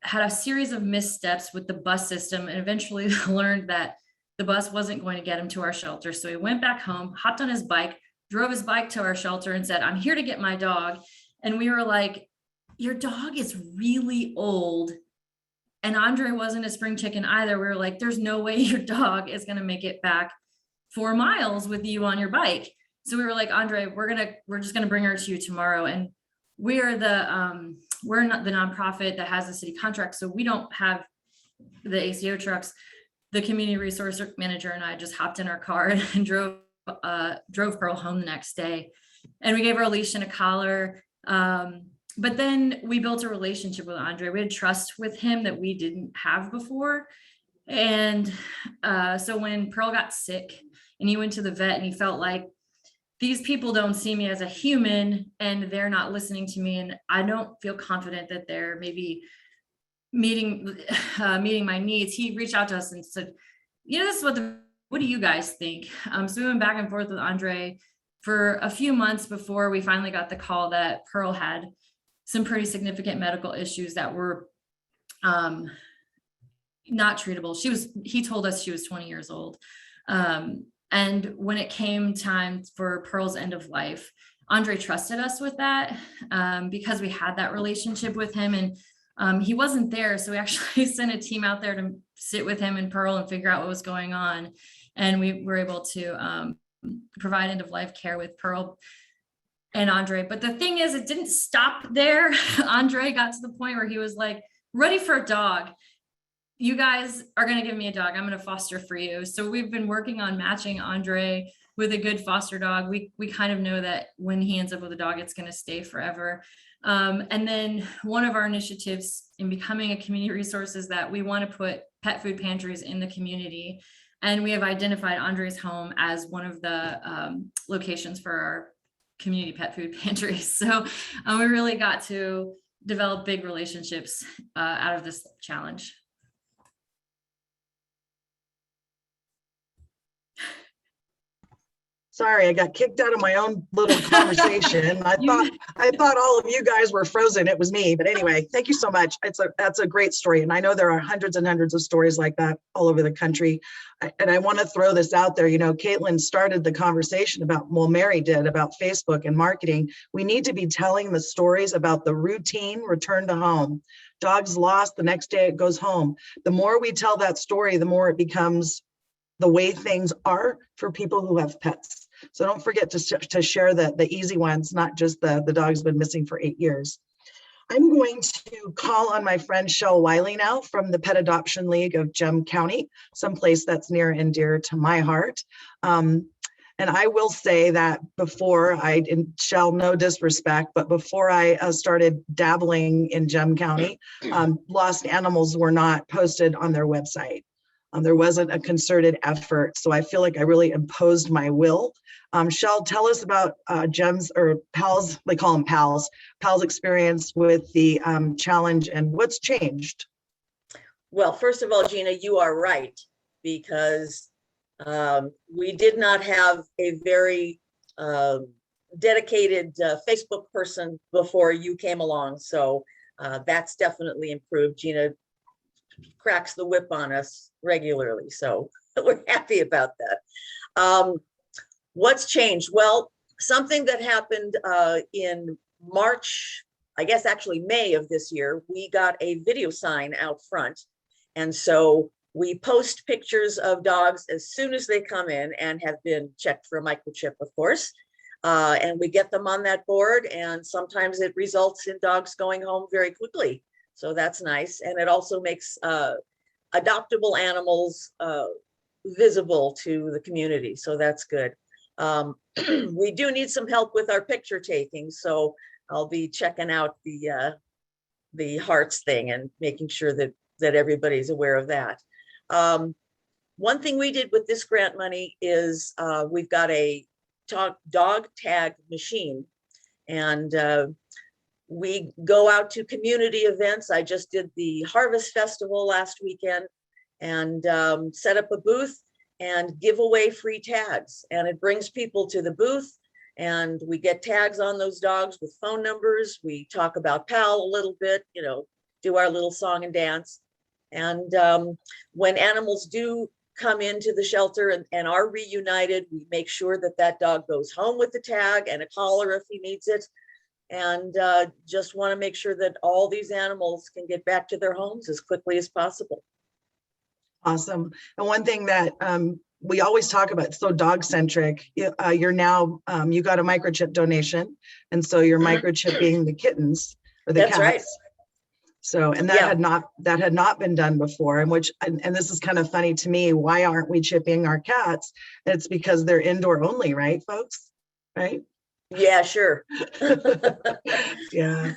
had a series of missteps with the bus system, and eventually learned that the bus wasn't going to get him to our shelter. So he went back home, hopped on his bike, drove his bike to our shelter and said, "I'm here to get my dog." And we were like, "Your dog is really old." And Andre wasn't a spring chicken either. We were like, "There's no way your dog is going to make it back 4 miles with you on your bike." So we were like, "Andre, we're just going to bring her to you tomorrow." And we're not the nonprofit that has a city contract, so we don't have the ACO trucks. The community resource manager and I just hopped in our car and drove Pearl home the next day, and we gave her a leash and a collar. But then we built a relationship with Andre. We had trust with him that we didn't have before. And so when Pearl got sick and he went to the vet and he felt like, these people don't see me as a human and they're not listening to me, and I don't feel confident that they're maybe meeting my needs, he reached out to us and said, "This is what do you guys think?" So we went back and forth with Andre for a few months before we finally got the call that Pearl had some pretty significant medical issues that were not treatable. He told us she was 20 years old. And when it came time for Pearl's end of life, Andre trusted us with that because we had that relationship with him, and he wasn't there. So we actually sent a team out there to sit with him and Pearl and figure out what was going on. And we were able to provide end of life care with Pearl and Andre. But the thing is, it didn't stop there. Andre got to the point where he was like, "Ready for a dog. You guys are going to give me a dog. I'm going to foster for you." So we've been working on matching Andre with a good foster dog. We kind of know that when he ends up with a dog, it's going to stay forever. And then one of our initiatives in becoming a community resource is that we want to put pet food pantries in the community. And we have identified Andre's home as one of the locations for our community pet food pantries. So we really got to develop big relationships out of this challenge. Sorry, I got kicked out of my own little conversation. I thought all of you guys were frozen. It was me. But anyway, thank you so much. That's a great story. And I know there are hundreds and hundreds of stories like that all over the country. And I want to throw this out there. You know, Caitlin started the conversation about, well, Mary did, about Facebook and marketing. We need to be telling the stories about the routine return to home. Dog's lost, the next day it goes home. The more we tell that story, the more it becomes the way things are for people who have pets. So don't forget to share the easy ones, not just the dog's been missing for 8 years. I'm going to call on my friend Shell Wiley now from the Pet Adoption League of Gem County, someplace that's near and dear to my heart. And I will say that before Shell, no disrespect, but before I started dabbling in Gem County, lost animals were not posted on their website. There wasn't a concerted effort. So I feel like I really imposed my will. Shell, tell us about Gem's, or Pal's, they call them Pal's experience with the challenge and what's changed. Well, first of all, Gina, you are right, because we did not have a very dedicated Facebook person before you came along. So that's definitely improved. Gina cracks the whip on us regularly, so we're happy about that. What's changed? Well, something that happened in March, I guess actually May of this year, we got a video sign out front, and so we post pictures of dogs as soon as they come in and have been checked for a microchip, of course, and we get them on that board, and sometimes it results in dogs going home very quickly. So that's nice. And it also makes adoptable animals visible to the community. So that's good. We do need some help with our picture taking. So I'll be checking out the hearts thing and making sure that everybody's aware of that. One thing we did with this grant money is we've got a dog tag machine, and we go out to community events. I just did the Harvest Festival last weekend and set up a booth and give away free tags. And it brings people to the booth, and we get tags on those dogs with phone numbers. We talk about Pal a little bit, you know, do our little song and dance. And when animals do come into the shelter and are reunited, we make sure that that dog goes home with the tag and a collar if he needs it. And just want to make sure that all these animals can get back to their homes as quickly as possible. Awesome. And one thing that we always talk about, so dog centric, you're now, you got a microchip donation. And so you're microchipping the kittens or the That's cats. right. So, and that had not been done before, and and this is kind of funny to me. Why aren't we chipping our cats? It's because they're indoor only, right, folks? Right? Yeah, sure. Yeah.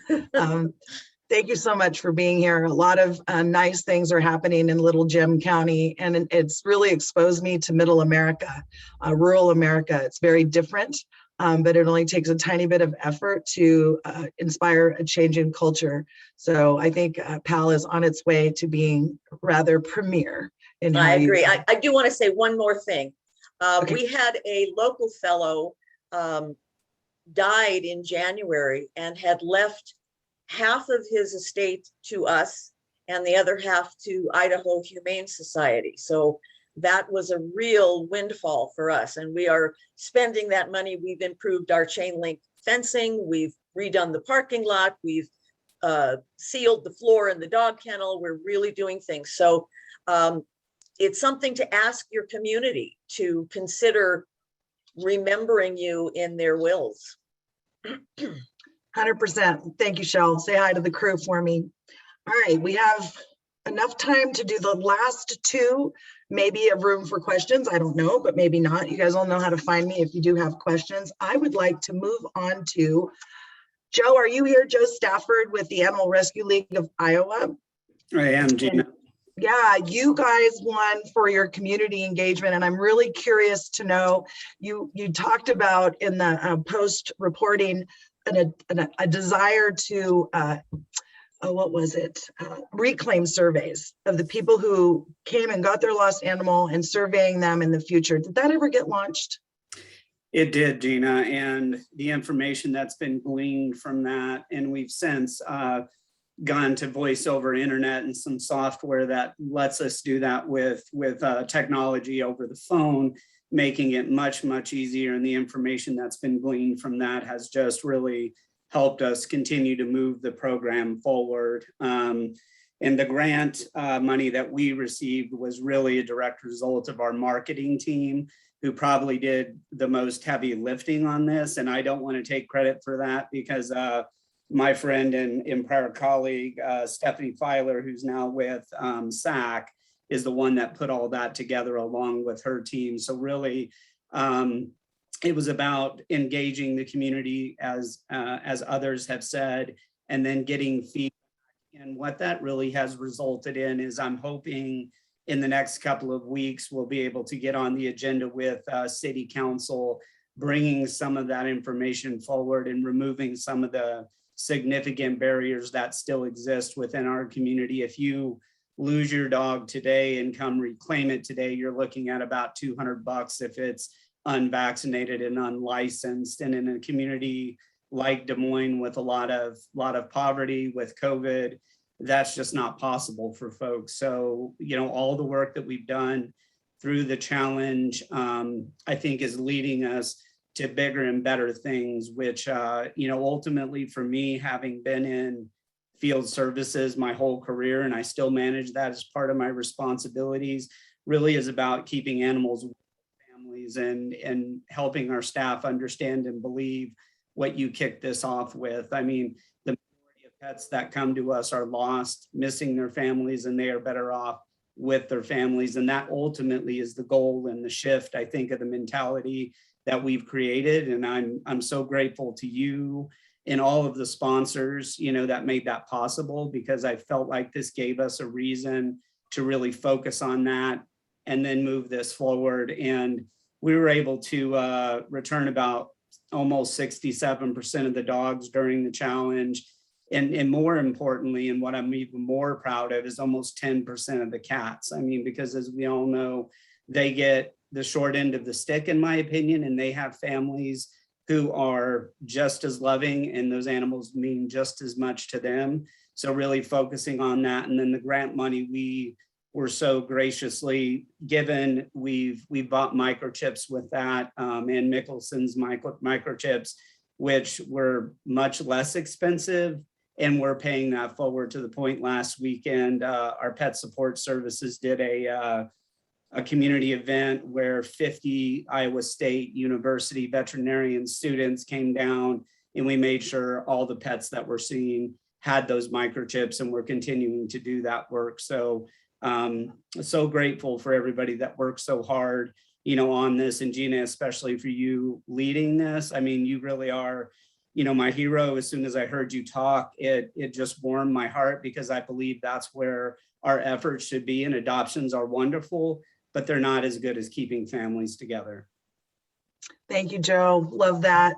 Thank you so much for being here. A lot of nice things are happening in Little Gem County, and it's really exposed me to Middle America, rural America. It's very different, but it only takes a tiny bit of effort to inspire a change in culture. So I think PAL is on its way to being rather premier. I agree. I do want to say one more thing. Okay. We had a local fellow died in January and had left half of his estate to us and the other half to Idaho Humane Society. So that was a real windfall for us. And we are spending that money. We've improved our chain link fencing. We've redone the parking lot. We've sealed the floor in the dog kennel. We're really doing things. So it's something to ask your community to consider remembering you in their wills. 100%. Thank you, Shell. Say hi to the crew for me. All right, we have enough time to do the last two, maybe a room for questions. I don't know, but maybe not. You guys all know how to find me if you do have questions. I would like to move on to Joe. Are you here? Joe Stafford with the Animal Rescue League of Iowa. I am, Gina. Yeah, you guys won for your community engagement, and I'm really curious to know, you talked about in the post reporting a desire to, what was it? Reclaim surveys of the people who came and got their lost animal and surveying them in the future. Did that ever get launched? It did, Gina, and the information that's been gleaned from that, and we've since gone to voice over internet and some software that lets us do that with technology over the phone, making it much, much easier. And the information that's been gleaned from that has just really helped us continue to move the program forward. And the grant money that we received was really a direct result of our marketing team, who probably did the most heavy lifting on this. And I don't want to take credit for that because my friend and prior colleague, Stephanie Filer, who's now with SAC, is the one that put all that together along with her team. So really, it was about engaging the community as others have said, and then getting feedback. And what that really has resulted in is I'm hoping in the next couple of weeks, we'll be able to get on the agenda with City Council, bringing some of that information forward and removing some of the significant barriers that still exist within our community. If you lose your dog today and come reclaim it today, you're looking at about $200 if it's unvaccinated and unlicensed. And in a community like Des Moines with a lot of poverty with COVID, that's just not possible for folks. So, you know, all the work that we've done through the challenge, I think is leading us to bigger and better things, which, you know, ultimately for me, having been in field services my whole career, and I still manage that as part of my responsibilities, really is about keeping animals with families and helping our staff understand and believe what you kicked this off with. I mean, the majority of pets that come to us are lost, missing their families, and they are better off with their families. And that ultimately is the goal and the shift, I think, of the mentality that we've created. And I'm so grateful to you and all of the sponsors, you know, that made that possible, because I felt like this gave us a reason to really focus on that and then move this forward. And we were able to return about almost 67% of the dogs during the challenge. And more importantly, and what I'm even more proud of, is almost 10% of the cats. I mean, because as we all know, they get the short end of the stick, in my opinion, and they have families who are just as loving, and those animals mean just as much to them. So really focusing on that. And then the grant money we were so graciously given, we bought microchips with that, and Mickelson's microchips, which were much less expensive. And we're paying that forward to the point last weekend. Our pet support services did a community event where 50 Iowa State University veterinarian students came down, and we made sure all the pets that we're seeing had those microchips, and we're continuing to do that work. So so grateful for everybody that worked so hard, you know, on this, and Gina, especially for you leading this. I mean, you really are, you know, my hero. As soon as I heard you talk, it just warmed my heart, because I believe that's where our efforts should be. And adoptions are wonderful, but they're not as good as keeping families together. Thank you, Joe. Love that.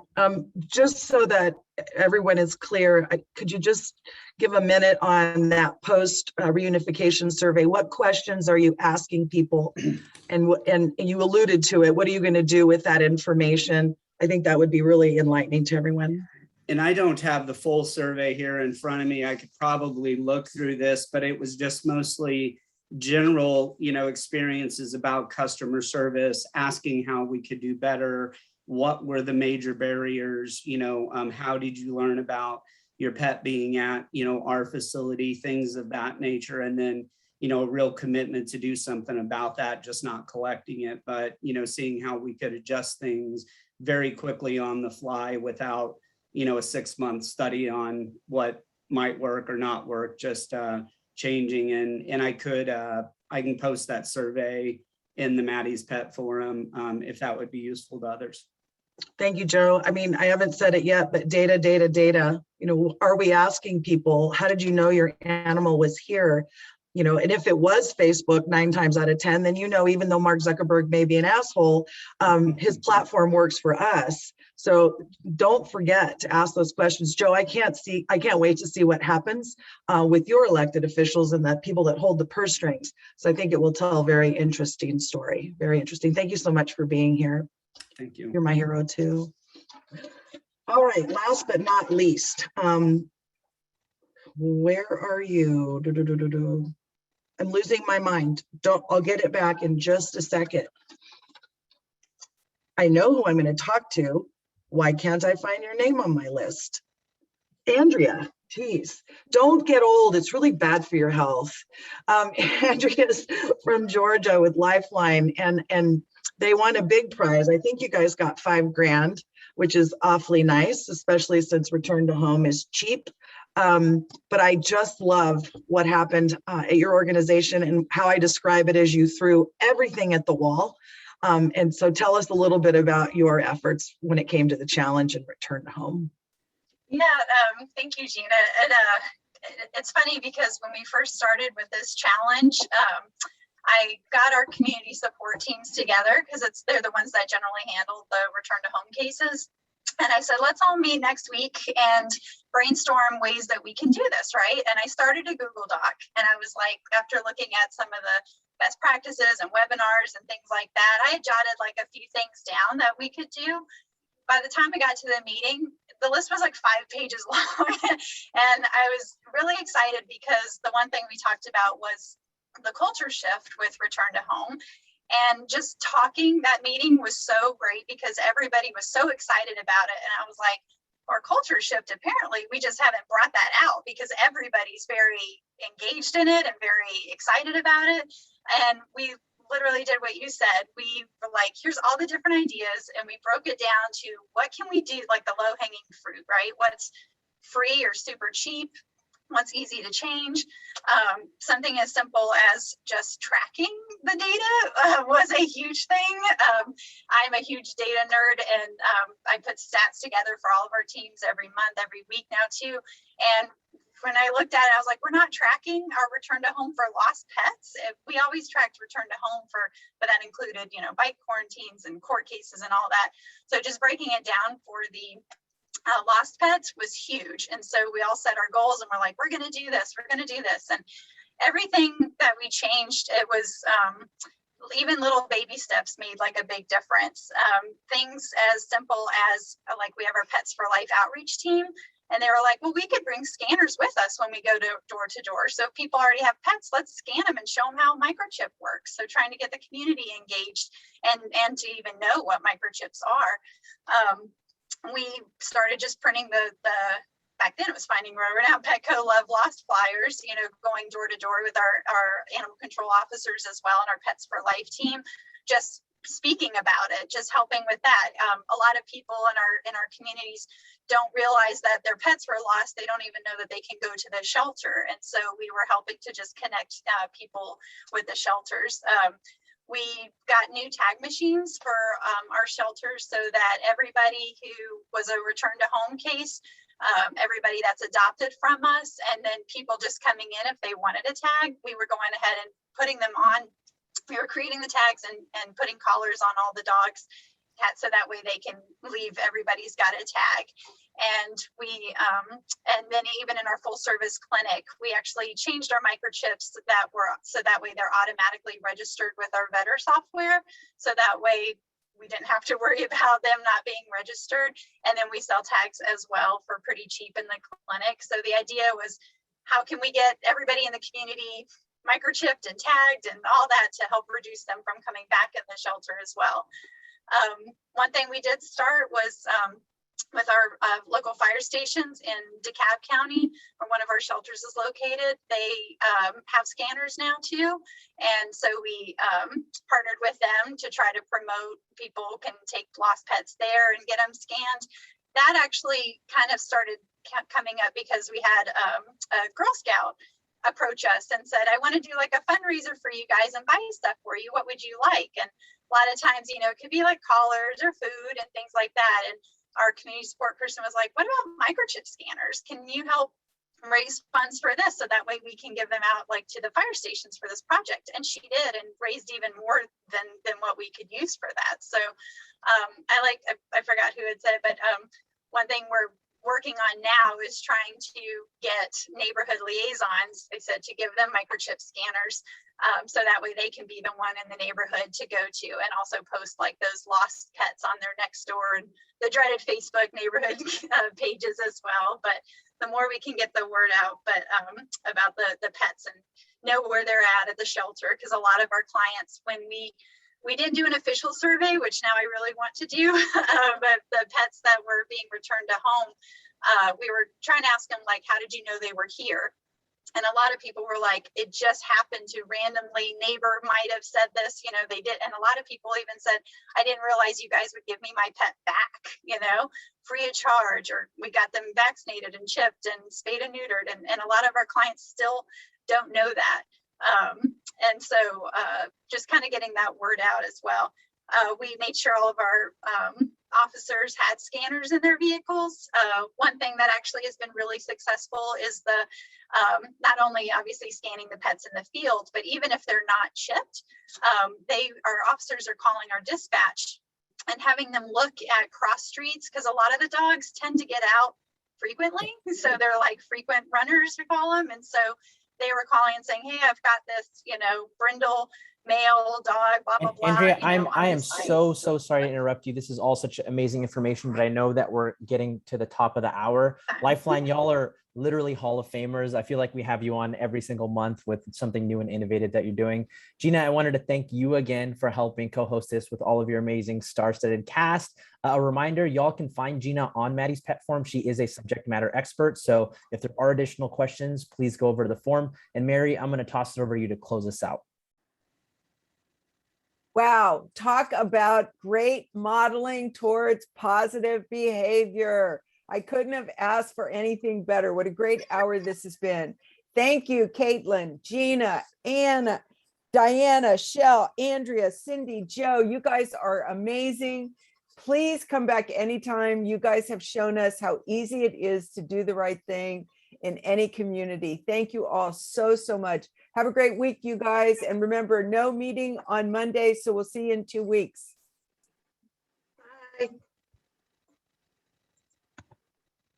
Just so that everyone is clear, could you just give a minute on that post reunification survey? What questions are you asking people? And you alluded to it. What are you going to do with that information? I think that would be really enlightening to everyone. And I don't have the full survey here in front of me. I could probably look through this, but it was just mostly general, you know, experiences about customer service, asking how we could do better. What were the major barriers? You know, how did you learn about your pet being at, you know, our facility, things of that nature. And then, you know, a real commitment to do something about that, just not collecting it, but, you know, seeing how we could adjust things very quickly on the fly without, you know, a 6-month study on what might work or not work, just changing. And I can post that survey in the Maddie's Pet Forum if that would be useful to others. Thank you, Joe. I mean, I haven't said it yet, but data. You know, are we asking people, how did you know your animal was here? You know, and if it was Facebook 9 times out of 10, then, you know, even though Mark Zuckerberg may be an asshole, his platform works for us. So don't forget to ask those questions. Joe, I can't wait to see what happens with your elected officials and the people that hold the purse strings. So I think it will tell a very interesting story. Very interesting. Thank you so much for being here. Thank you. You're my hero too. All right, last but not least, where are you? I'm losing my mind. I'll get it back in just a second. I know who I'm going to talk to. Why can't I find your name on my list? Andrea, geez, don't get old. It's really bad for your health. Andrea's from Georgia with Lifeline, and they won a big prize. I think you guys got $5,000, which is awfully nice, especially since return to home is cheap. But I just love what happened at your organization, and how I describe it as you threw everything at the wall. And so tell us a little bit about your efforts when it came to the challenge and return to home. Yeah, thank you, Gina. And it's funny because when we first started with this challenge, I got our community support teams together because they're the ones that generally handle the return to home cases. And I said, let's all meet next week and brainstorm ways that we can do this, right? And I started a Google Doc, and I was like, after looking at some of the best practices and webinars and things like that, I had jotted like a few things down that we could do. By the time I got to the meeting, the list was like 5 pages long. And I was really excited because the one thing we talked about was the culture shift with return to home. And just talking, that meeting was so great because everybody was so excited about it. And I was like, our culture shift, apparently we just haven't brought that out because everybody's very engaged in it and very excited about it. And we literally did what you said. We were like, here's all the different ideas, and we broke it down to what can we do, like the low-hanging fruit, right? What's free or super cheap, what's easy to change. Something as simple as just tracking the data was a huge thing. I'm a huge data nerd, and I put stats together for all of our teams every month, every week now too. And when I looked at it, I was like, we're not tracking our return to home for lost pets. We always tracked return to home but that included, bike quarantines and court cases and all that. So just breaking it down for the lost pets was huge. And so we all set our goals and we're like, we're going to do this. We're going to do this. And everything that we changed, it was even little baby steps made like a big difference. Things as simple as like we have our Pets for Life outreach team. And they were like, well, we could bring scanners with us when we go door to door. So if people already have pets, let's scan them and show them how microchip works. So trying to get the community engaged and to even know what microchips are. We started just printing the back then it was Finding Rover, now Petco Love Lost flyers, going door to door with our animal control officers as well and our Pets for Life team, just speaking about it, just helping with that. A lot of people in our communities don't realize that their pets were lost. They don't even know that they can go to the shelter. And so we were helping to just connect people with the shelters. We got new tag machines for our shelters so that everybody who was a return to home case, everybody that's adopted from us, and then people just coming in if they wanted a tag, we were going ahead and putting them on. We were creating the tags and putting collars on all the dogs so that way they can leave, everybody's got a tag. And and then even in our full service clinic, we actually changed our microchips so that way they're automatically registered with our Vetter software. So that way we didn't have to worry about them not being registered. And then we sell tags as well for pretty cheap in the clinic. So the idea was, how can we get everybody in the community microchipped and tagged and all that to help reduce them from coming back in the shelter as well. One thing we did start was with our local fire stations in DeKalb County, where one of our shelters is located. They have scanners now too. And so we partnered with them to try to promote people can take lost pets there and get them scanned. That actually kind of started coming up because we had a Girl Scout approach us and said, I want to do like a fundraiser for you guys and buy stuff for you. What would you like? And a lot of times, it could be like collars or food and things like that. And our community support person was like, what about microchip scanners? Can you help raise funds for this? So that way we can give them out like to the fire stations for this project. And she did, and raised even more than what we could use for that. So I forgot who had said it, but one thing we're working on now is trying to get neighborhood liaisons, they said, to give them microchip scanners. So that way they can be the one in the neighborhood to go to, and also post like those lost pets on their next door and the dreaded Facebook neighborhood pages as well. But the more we can get the word out, about the pets and know where they're at the shelter, because a lot of our clients, when we didn't do an official survey, which now I really want to do, but the pets that were being returned to home, we were trying to ask them, like, how did you know they were here? And a lot of people were like, it just happened to randomly, neighbor might have said this, they did. And a lot of people even said, I didn't realize you guys would give me my pet back, free of charge, or we got them vaccinated and chipped and spayed and neutered. And a lot of our clients still don't know that. And so just kind of getting that word out as well. We made sure all of our officers had scanners in their vehicles. One thing that actually has been really successful is not only obviously scanning the pets in the field, but even if they're not chipped, our officers are calling our dispatch and having them look at cross streets, because a lot of the dogs tend to get out frequently. So they're like frequent runners, we call them. And so they were calling and saying, hey, I've got this, brindle male dog, blah, blah, blah. Andrea, I am so sorry to interrupt you. This is all such amazing information, but I know that we're getting to the top of the hour. Lifeline, y'all are literally Hall of Famers. I feel like we have you on every single month with something new and innovative that you're doing. Gina, I wanted to thank you again for helping co-host this with all of your amazing star-studded cast. A reminder, y'all can find Gina on Maddie's Pet Forum. She is a subject matter expert. So if there are additional questions, please go over to the forum. And Mary, I'm going to toss it over to you to close us out. Wow, talk about great modeling towards positive behavior. I couldn't have asked for anything better. What a great hour this has been. Thank you, Caitlin, Gina, Anna, Diana, Shell, Andrea, Cindy, Joe. You guys are amazing. Please come back anytime. You guys have shown us how easy it is to do the right thing in any community. Thank you all so much. Have a great week, you guys. And remember, no meeting on Monday. So we'll see you in 2 weeks. Bye.